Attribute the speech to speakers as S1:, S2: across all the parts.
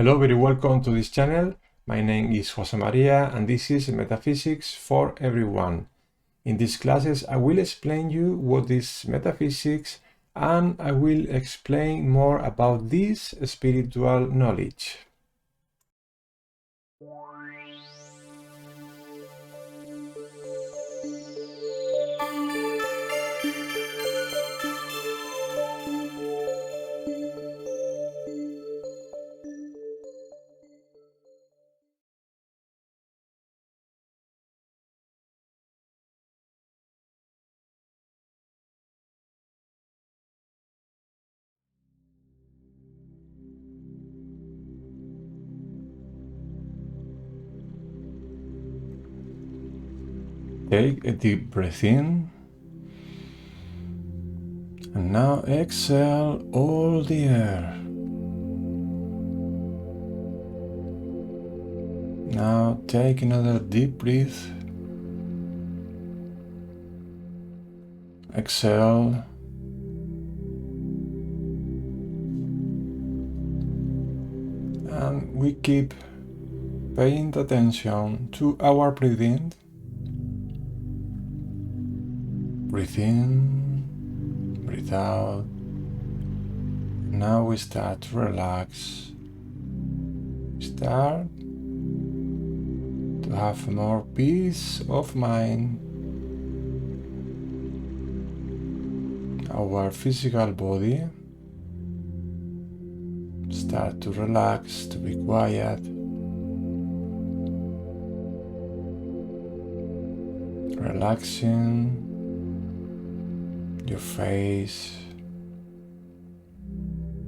S1: Hello, very welcome to this channel. My name is Jose Maria and this is Metaphysics for Everyone. In these classes I will explain you what is metaphysics and I will explain more about this spiritual knowledge. Take a deep breath in and now exhale all the air. Now take another deep breath. Exhale. And we keep paying attention to our breathing. Breathe in, breathe out. Now we start to relax. Start to have more peace of mind. Our physical body start to relax, to be quiet. Relaxing your face,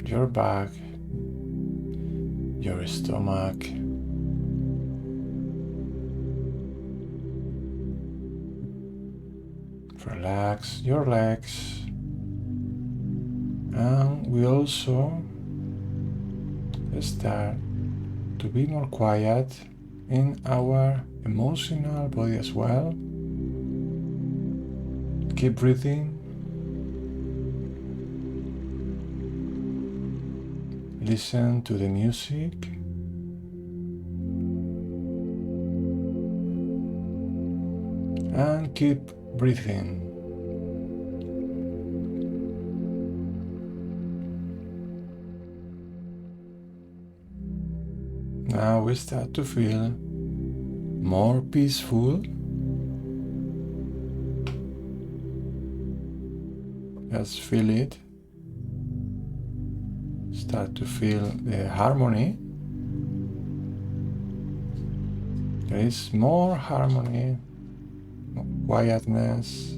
S1: your back, your stomach. Relax your legs. And we also start to be more quiet in our emotional body as well. Keep breathing. Listen to the music. And keep breathing. Now we start to feel more peaceful. Just feel it. Start to feel the harmony. There is more harmony, more quietness.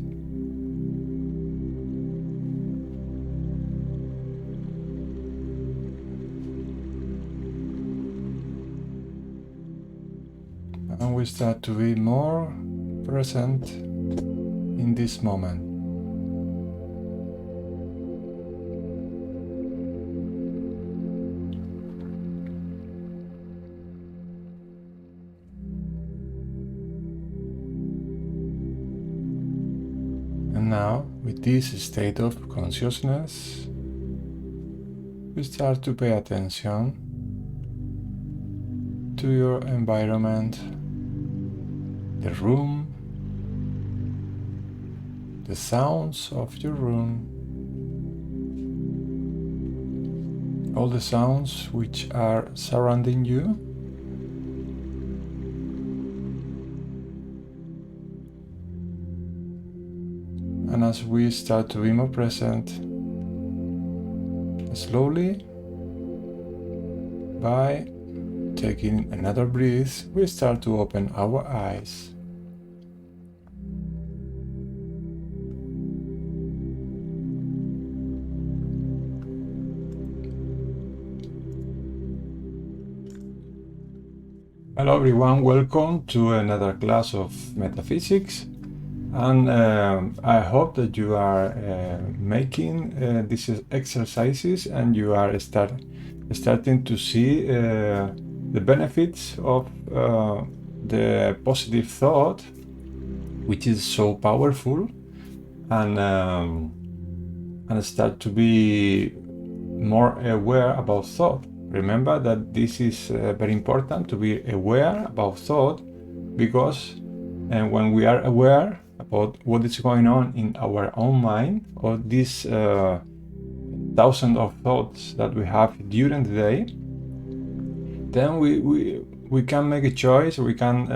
S1: And we start to be more present in this moment. And now, with this state of consciousness, we start to pay attention to your environment, the room, the sounds of your room, all the sounds which are surrounding you. And as we start to be more present, slowly, by taking another breath, we start to open our eyes. Hello everyone, welcome to another class of Metaphysics. And I hope that you are making these exercises and you are starting to see the benefits of the positive thought, which is so powerful, and start to be more aware about thought. Remember that this is very important to be aware about thought, because when we are aware about what is going on in our own mind, or these thousands of thoughts that we have during the day, then we can make a choice. We can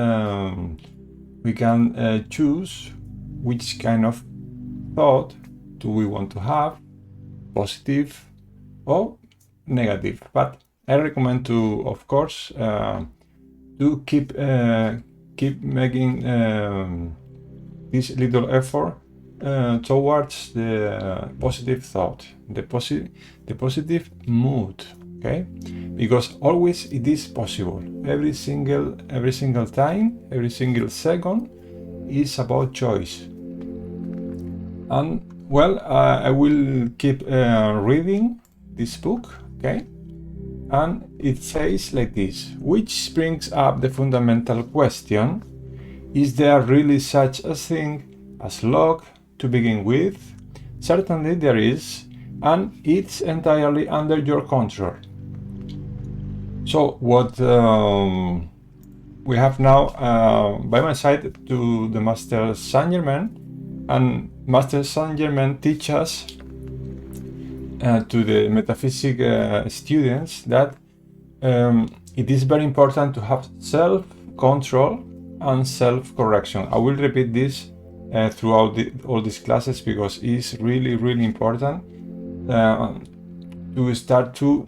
S1: choose which kind of thought do we want to have, positive or negative. But I recommend to, of course, to keep making this little effort towards the positive thought, the positive mood. Okay, because always it is possible. Every single time, every single second is about choice. And well, I will keep reading this book. Okay, and it says like this, which brings up the fundamental question: is there really such a thing as luck to begin with? Certainly there is, and it's entirely under your control. So what we have now by my side to the Master Saint Germain, and Master Saint Germain teaches us to the metaphysics students that it is very important to have self-control and self-correction. I will repeat this throughout all these classes, because it's really important to start to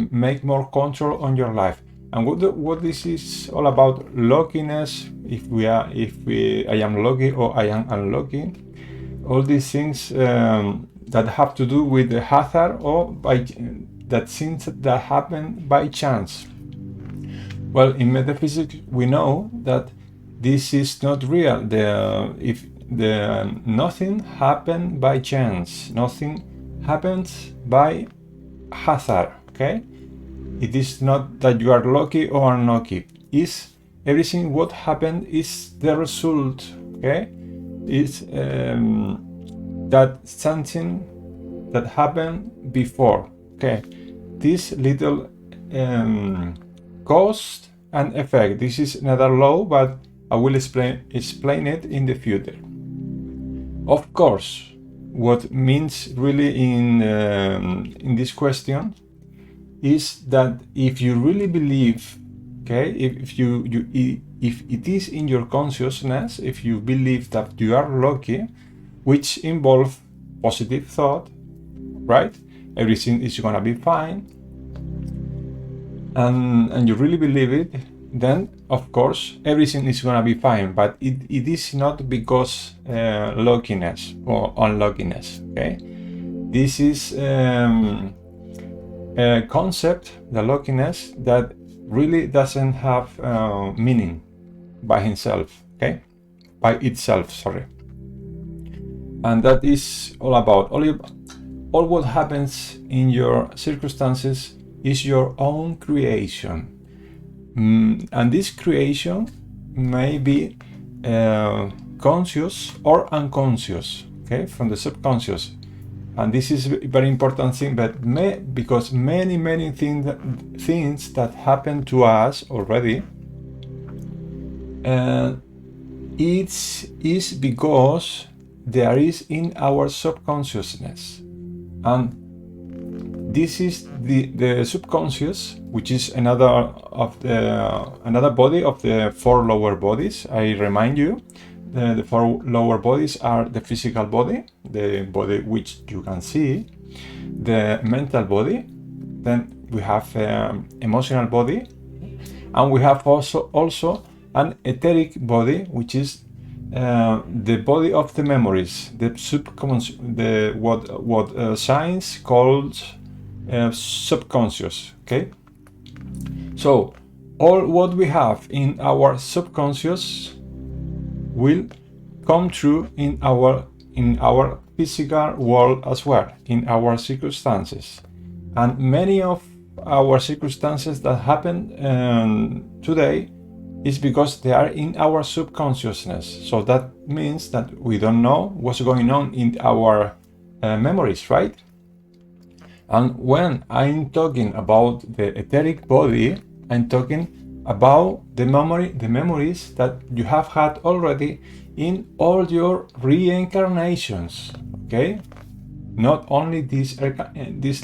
S1: make more control on your life. And what this is all about: luckiness, if I am lucky or I am unlucky, all these things that have to do with the hazard or that things that happen by chance. Well, in metaphysics we know that this is not real. Nothing happened by chance. Nothing happens by hazard. Okay, it is not that you are lucky or unlucky. Is everything what happened is the result. Okay, it's that something that happened before. Okay, this little cause and effect. This is another law, but I will explain it in the future. Of course, what means really in this question is that if you really believe, okay, if it is in your consciousness, if you believe that you are lucky, which involves positive thought, right? Everything is gonna be fine, and you really believe it, then of course everything is gonna be fine. But it is not because luckiness or unluckiness. Okay, this is a concept, the luckiness, that really doesn't have meaning by itself. Okay, by itself, sorry. And that is all about all what happens in your circumstances is your own creation. And this creation may be conscious or unconscious, okay, from the subconscious. And this is a very important thing, but because many things that happen to us already, it is because there is in our subconsciousness. And this is the subconscious, which is another body of the four lower bodies. I remind you, the four lower bodies are the physical body, the body which you can see, the mental body, then we have emotional body, and we have also an etheric body, which is the body of the memories, the subconscious, what science calls subconscious. Okay, so all what we have in our subconscious will come true in our physical world as well, in our circumstances. And many of our circumstances that happen today is because they are in our subconsciousness. So that means that we don't know what's going on in our memories, right? And when I'm talking about the etheric body, I'm talking about the memories that you have had already in all your reincarnations. Okay, not only this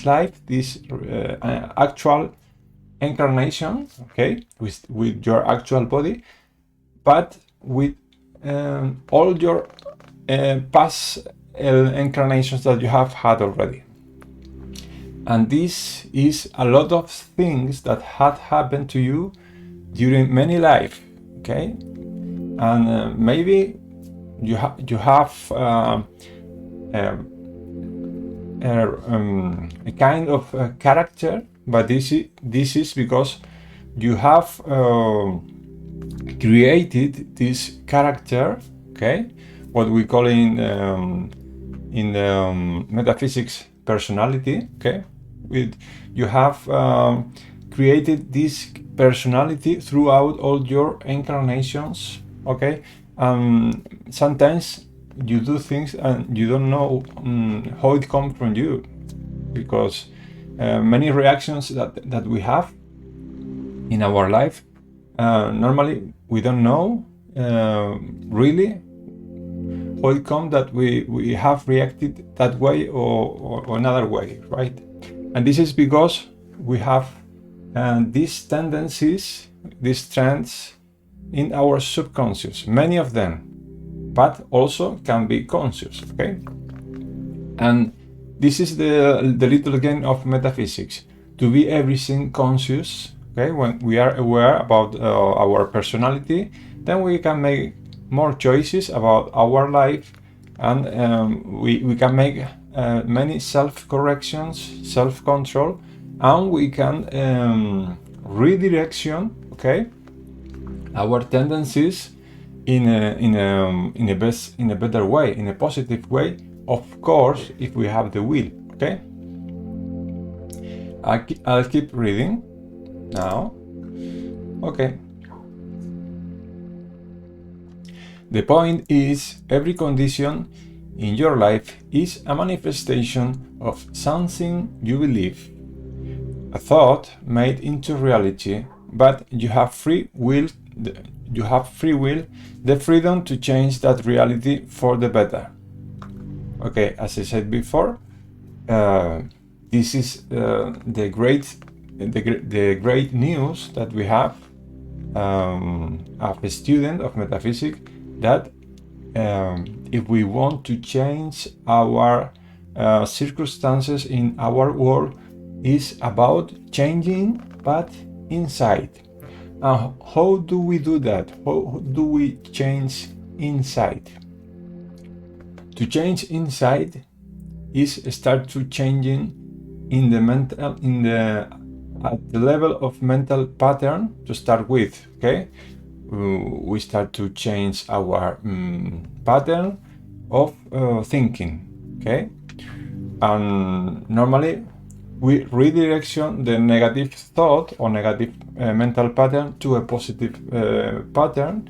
S1: life, this actual incarnation, okay, with your actual body, but with all your past incarnations that you have had already. And this is a lot of things that had happened to you during many lives, okay? And maybe you have a kind of character, but this is because you have created this character, okay? What we call in metaphysics personality, okay? You have created this personality throughout all your incarnations, okay? Sometimes you do things and you don't know how it comes from you, because many reactions that we have in our life, normally we don't know really how it comes that we have reacted that way or another way, right? And this is because we have these tendencies, these trends in our subconscious, many of them, but also can be conscious, okay? And this is the little game of metaphysics, to be everything conscious, okay? When we are aware about our personality, then we can make more choices about our life, and we can make many self-corrections, self-control, and we can redirection, okay, our tendencies in a better way, in a positive way, of course, if we have the will, okay? I'll keep reading now. Okay. The point is, every condition in your life is a manifestation of something you believe, a thought made into reality, but you have free will. You have free will, the freedom to change that reality for the better. Okay, as I said before, this is the great news that we have as a student of metaphysics, that if we want to change our circumstances in our world, is about changing, but inside. How do we do that? How do we change inside? To change inside is start to changing in the mental, at the level of mental pattern to start with. Okay, we start to change our pattern of thinking. Okay, and normally we redirection the negative thought or negative mental pattern to a positive pattern,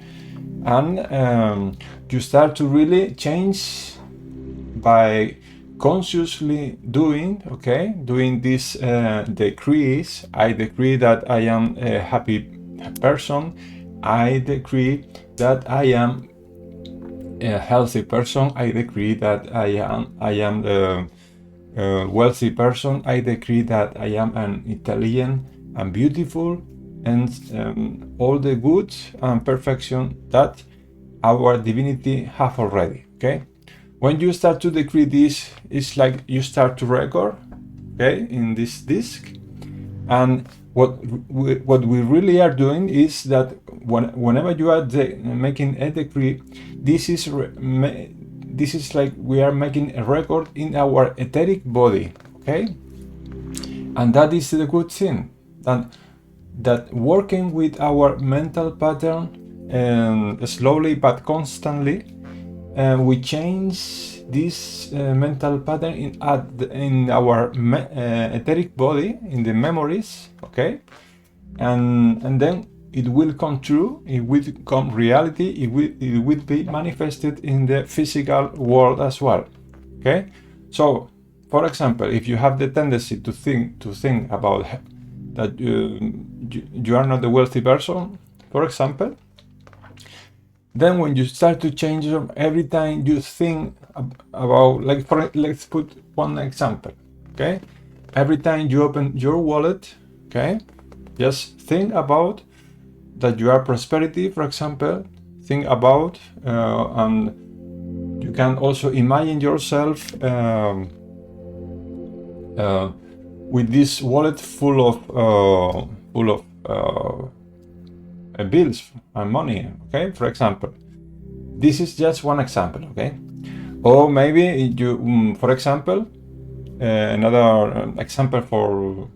S1: and you start to really change by consciously doing these decrees. I decree that I am a happy person. I decree that I am a healthy person. I decree that I am the wealthy person. I decree that I am an intelligent and beautiful, and all the goods and perfection that our divinity have already. Okay, when you start to decree this, it's like you start to record, okay, in this disc. And what we really are doing is that whenever you are making a decree, this is like we are making a record in our etheric body, okay? And that is the good thing, that working with our mental pattern, slowly but constantly, we change this mental pattern in our etheric body, in the memories, okay? And then it will come true, it will become reality, it will be manifested in the physical world as well, okay? So for example, if you have the tendency to think about that you are not a wealthy person, for example, then when you start to change them, every time you think about, like, let's put one example, okay? Every time you open your wallet, okay, just think about that you are prosperity, for example. Think about, and you can also imagine yourself with this wallet full of bills and money, okay, for example. This is just one example, okay? Or maybe you, for example, another example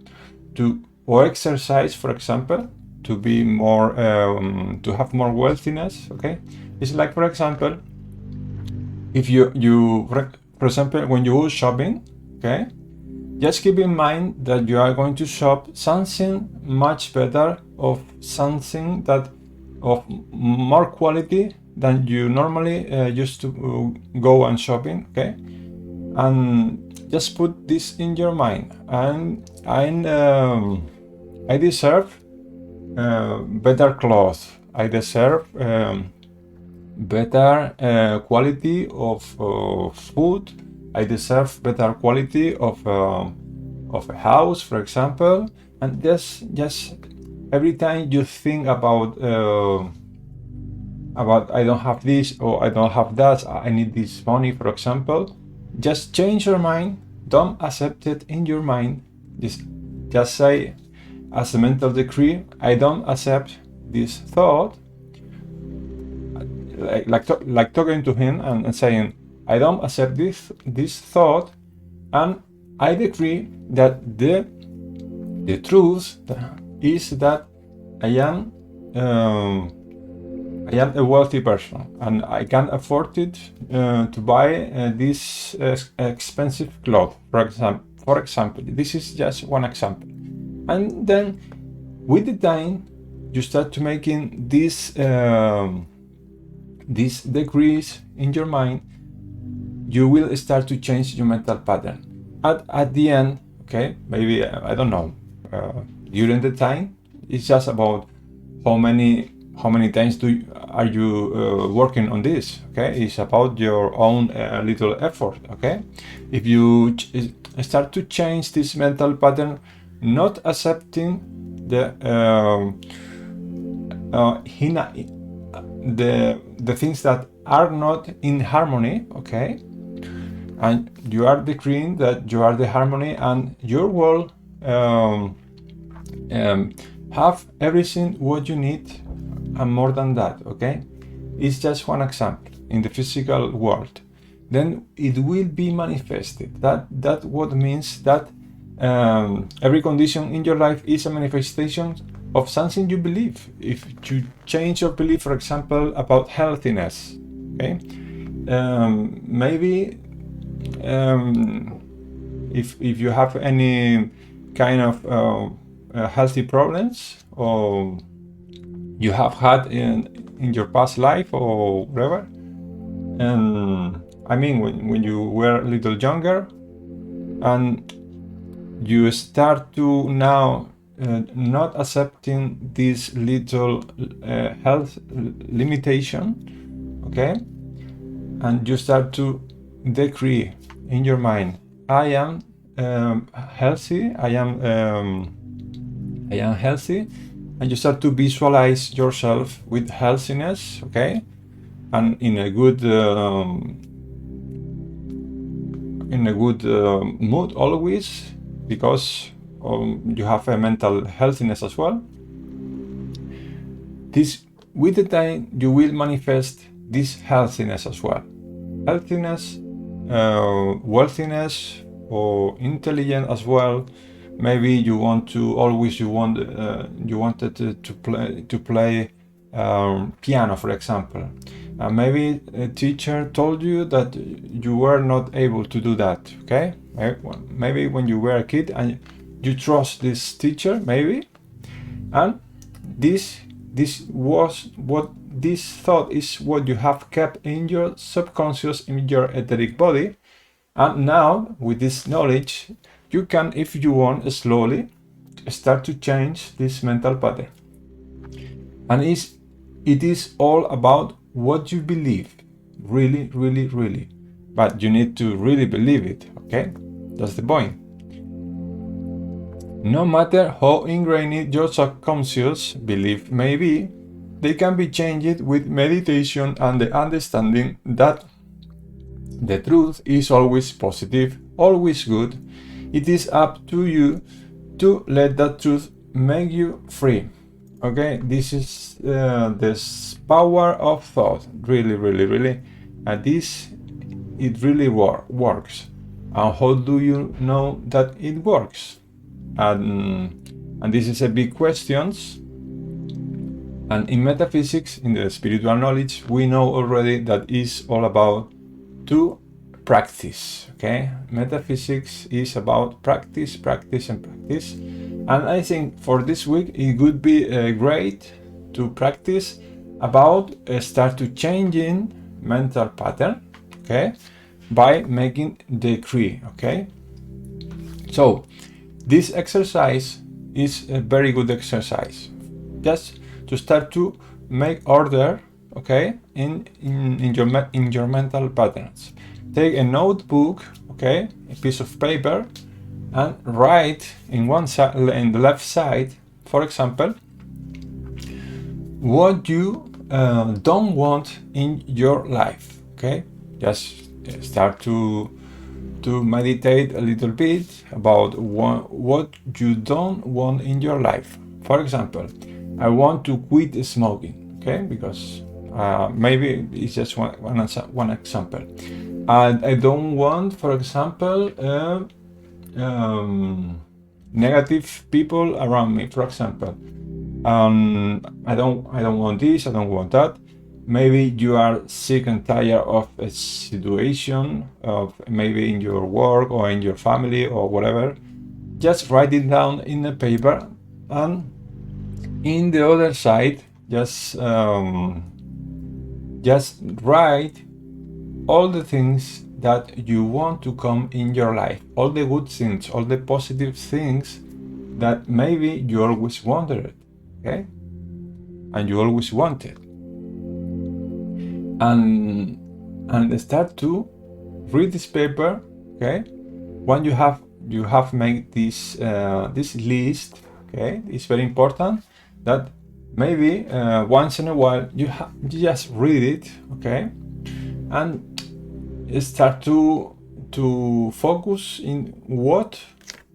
S1: or exercise, for example, to be more, to have more wealthiness, okay? It's like, for example, if you for example, when you go shopping, okay, just keep in mind that you are going to shop something much better, of something that of more quality than you normally used to go and shopping, okay? And just put this in your mind. And I deserve better clothes. I deserve better quality of food. I deserve better quality of a house, for example. And just every time you think about I don't have this, or I don't have that, I need this money, for example, just change your mind. Don't accept it in your mind. Just say, as a mental decree, I don't accept this thought, like talking to him and saying, I don't accept this thought, and I decree that the truth is that I am a wealthy person, and I can afford it to buy this expensive clothes, for example. This is just one example. And then with the time you start to making these decrees in your mind, you will start to change your mental pattern. At the end, okay, maybe I don't know, during the time, it's just about how many times are you working on this, okay? It's about your own little effort, okay? If you start to change this mental pattern, not accepting the things that are not in harmony, okay? And you are decreeing that you are the harmony, and your world have everything what you need and more than that, okay? It's just one example in the physical world. Then it will be manifested. That what means that every condition in your life is a manifestation of something you believe. If you change your belief, for example, about healthiness, okay, maybe if you have any kind of healthy problems, or you have had in your past life or whatever, and I mean when you were a little younger, and you start to now not accepting this little health limitation, okay, and you start to decree in your mind, I am healthy, I am healthy, and you start to visualize yourself with healthiness, okay, and in a good mood always, because you have a mental healthiness as well. This, with the time, you will manifest this healthiness as well. Healthiness, wealthiness, or intelligent as well. Maybe you wanted to play piano, for example. Maybe a teacher told you that you were not able to do that, okay? Maybe when you were a kid and you trust this teacher, maybe, and this thought is what you have kept in your subconscious, in your etheric body, And now, with this knowledge, you can, if you want, slowly start to change this mental pattern. And it is all about what you believe. Really, really, really. But you need to really believe it, okay? That's the point. No matter how ingrained your subconscious belief may be, they can be changed with meditation and the understanding that the truth is always positive, always good. It is up to you to let that truth make you free. Okay, this is this power of thought, really, really, really, and it really works. And how do you know that it works? And this is a big question. And in metaphysics, in the spiritual knowledge, we know already that is all about to practice. Okay, metaphysics is about practice, practice, and practice. And I think for this week it would be great to practice about start to changing mental pattern, okay, by making decree. Okay, so this exercise is a very good exercise, just to start to make order, okay, in your mental patterns. Take a notebook, okay, a piece of paper, and write in one side, in the left side, for example, what you don't want in your life. Okay, just start to meditate a little bit about what you don't want in your life. For example, I want to quit smoking. Okay, because maybe it's just one example. And I don't want, for example, negative people around me, for example. I don't want this, I don't want that. Maybe you are sick and tired of a situation, of maybe in your work or in your family or whatever. Just write it down in a paper, and in the other side, just write all the things that you want to come in your life, all the good things, all the positive things that maybe you always wanted, okay? And you always wanted. And start to read this paper, okay? When you have made this list, okay? It's very important that maybe once in a while you just read it, okay? And start to focus in what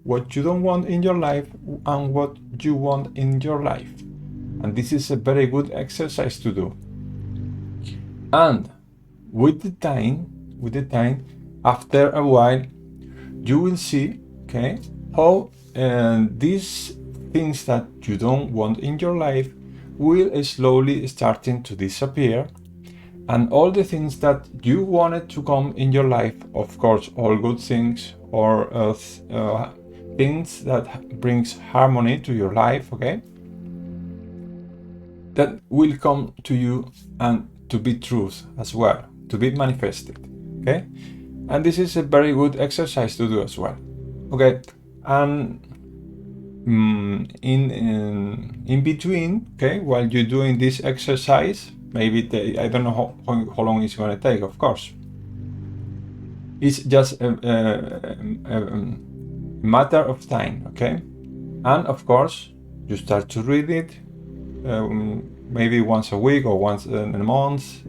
S1: you don't want in your life and what you want in your life. And this is a very good exercise to do. And with the time, after a while, you will see, okay, how these things that you don't want in your life will slowly starting to disappear. And all the things that you wanted to come in your life, of course, all good things or things that brings harmony to your life, okay, that will come to you and to be truth as well, to be manifested, okay? And this is a very good exercise to do as well, okay? And in between, okay, while you're doing this exercise, maybe I don't know how long it's going to take, of course. It's just a matter of time, okay? And of course, you start to read it maybe once a week or once in a month,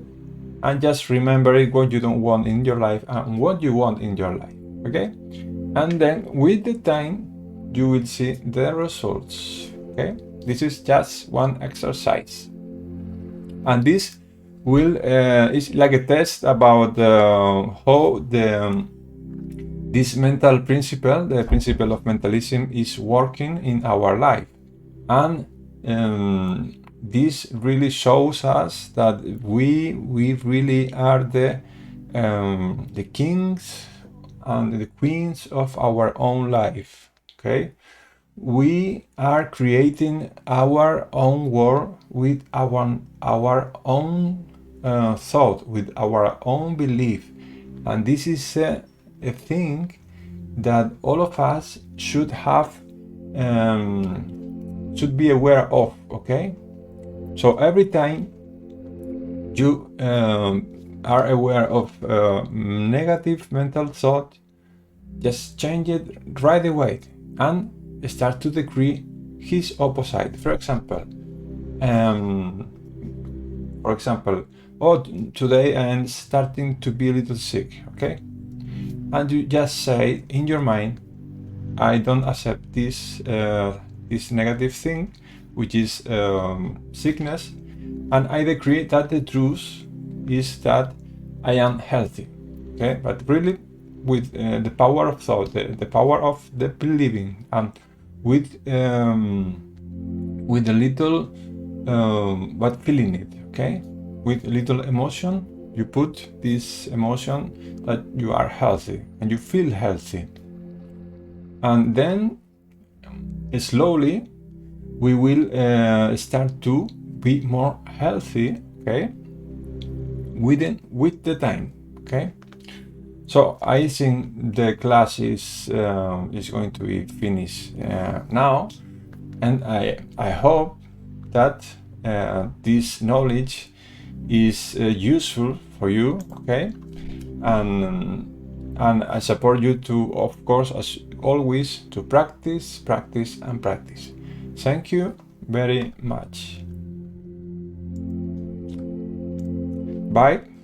S1: and just remembering what you don't want in your life and what you want in your life, okay? And then with the time, you will see the results, okay? This is just one exercise. And this will is like a test about how this mental principle, the principle of mentalism, is working in our life. And this really shows us that we really are the kings and the queens of our own life, okay? We are creating our own world with our own thought, with our own belief, and this is a thing that all of us should have, should be aware of, okay? So every time you are aware of negative mental thought, just change it right away and start to decree his opposite. For example, oh, today I'm starting to be a little sick, okay? And you just say in your mind, I don't accept this this negative thing, which is sickness, and I decree that the truth is that I am healthy, okay? But really, with the power of thought, the power of the believing, and with a little but feeling it, okay? With a little emotion, you put this emotion that you are healthy and you feel healthy, and then slowly we will start to be more healthy, okay, with the time, okay? So I think the class is going to be finished now, and I hope that this knowledge is useful for you, okay? And I support you to, of course, as always, to practice, practice, and practice. Thank you very much. Bye.